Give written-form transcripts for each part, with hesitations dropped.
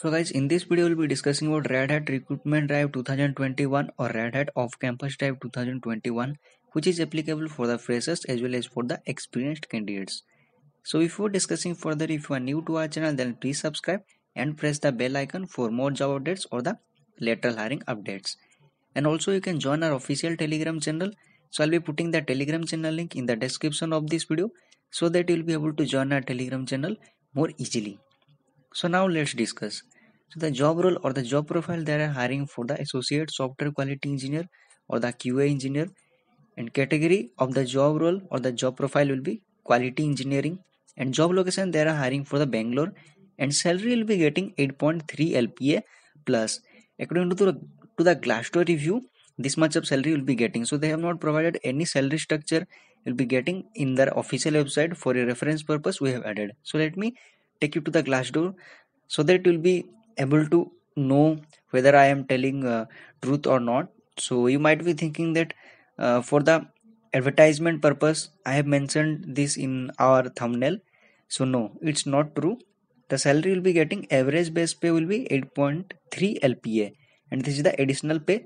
So guys, in this video we'll be discussing about Red Hat Recruitment Drive 2021 or Red Hat Off-Campus Drive 2021, which is applicable for the freshers as well as for the experienced candidates. So before discussing further, if you are new to our channel, then please subscribe and press the bell icon for more job updates or the lateral hiring updates. And also you can join our official Telegram channel. So I'll be putting the Telegram channel link in the description of this video so that you'll be able to join our Telegram channel more easily. So now let's discuss. So the job role or the job profile, they are hiring for the associate software quality engineer or the QA engineer, and category of the job role or the job profile will be quality engineering, and job location they are hiring for the Bangalore, and salary will be getting 8.3 LPA plus. According to the Glassdoor review, this much of salary will be getting. So they have not provided any salary structure. Will be getting in their official website. For a reference purpose we have added. So let me take you to the Glassdoor so that you'll be able to know whether I am telling truth or not. So you might be thinking that for the advertisement purpose I have mentioned this in our thumbnail. So no, it's not true. The salary will be getting average base pay will be 8.3 LPA, and this is the additional pay,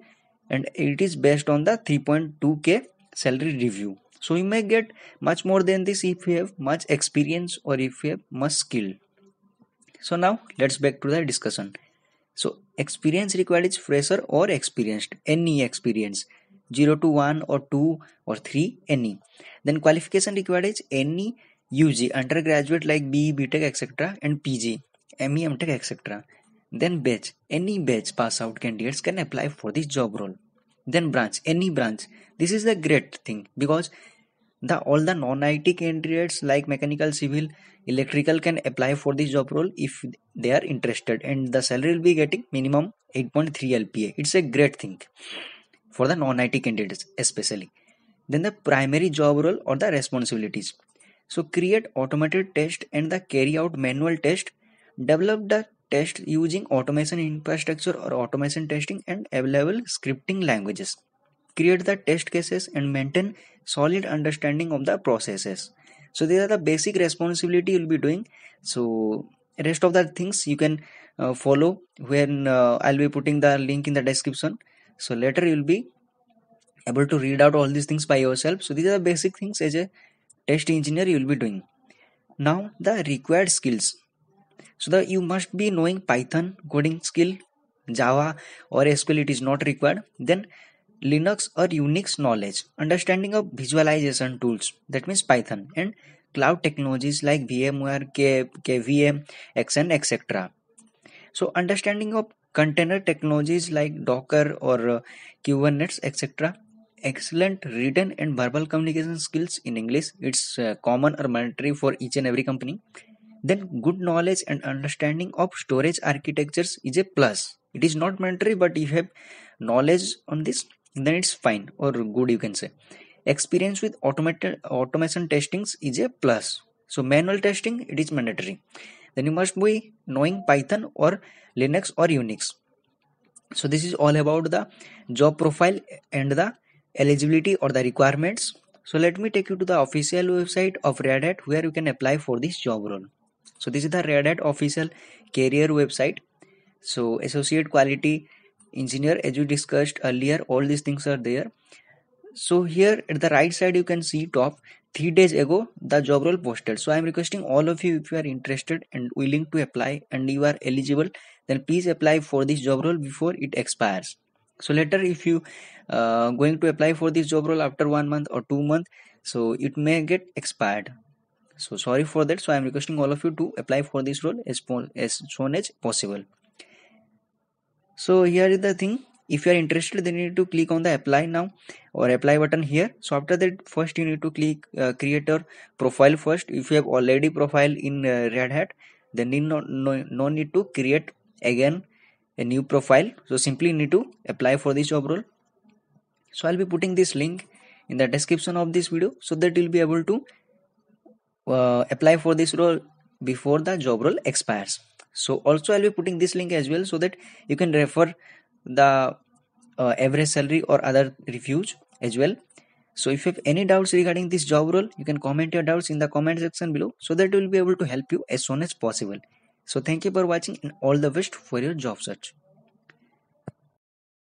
and it is based on the 3.2k salary review. So you may get much more than this if you have much experience or if you have much skill. So now let's back to the discussion. So experience required is fresher or experienced, any experience, 0 to 1 or 2 or 3, any. Then qualification required is any UG, undergraduate like BE, BTech, etc. and PG, ME, MTech, etc. Then batch, any batch pass out candidates can apply for this job role. Then branch, any branch. This is the great thing because all the non-IT candidates like mechanical, civil, electrical can apply for this job role if they are interested, and the salary will be getting minimum 8.3 LPA. It's a great thing for the non-IT candidates especially. Then the primary job role or the responsibilities. So create automated test and the carry out manual test, develop the test using automation infrastructure or automation testing and available scripting languages. Create the test cases and maintain solid understanding of the processes. So these are the basic responsibility you'll be doing. So rest of the things you can follow when I'll be putting the link in the description. So later you'll be able to read out all these things by yourself. So these are the basic things as a test engineer you will be doing. Now the required skills. So you must be knowing Python coding skill, Java or SQL it is not required. Then Linux or Unix knowledge, understanding of visualization tools, that means Python, and cloud technologies like VMware, KVM, XN, etc. So understanding of container technologies like Docker or Kubernetes, etc. Excellent written and verbal communication skills in English. It's common or mandatory for each and every company. Then good knowledge and understanding of storage architectures is a plus. It is not mandatory, but if you have knowledge on this, then it's fine or good, you can say. Experience with automation testings is a plus. So manual testing, it is mandatory. Then you must be knowing Python or Linux or Unix. So this is all about the job profile and the eligibility or the requirements. So let me take you to the official website of Red Hat where you can apply for this job role. So this is the Red Hat official career website. So associate quality engineer, as you discussed earlier, all these things are there. So here at the right side you can see top 3 days ago the job role posted. So I am requesting all of you, if you are interested and willing to apply and you are eligible, then please apply for this job role before it expires. So later if you going to apply for this job role after 1 month or 2 months, so it may get expired. So sorry for that. So I am requesting all of you to apply for this role as soon as possible. So here is the thing. If you are interested, then you need to click on the apply now or apply button here. So after that, first you need to click create your profile first. If you have already profile in Red Hat, then no need to create again a new profile. So simply need to apply for this job role. So I'll be putting this link in the description of this video so that you'll be able to apply for this role before the job role expires. So also I'll be putting this link as well so that you can refer the average salary or other reviews as well. So if you have any doubts regarding this job role, you can comment your doubts in the comment section below so that we will be able to help you as soon as possible. So thank you for watching and all the best for your job search.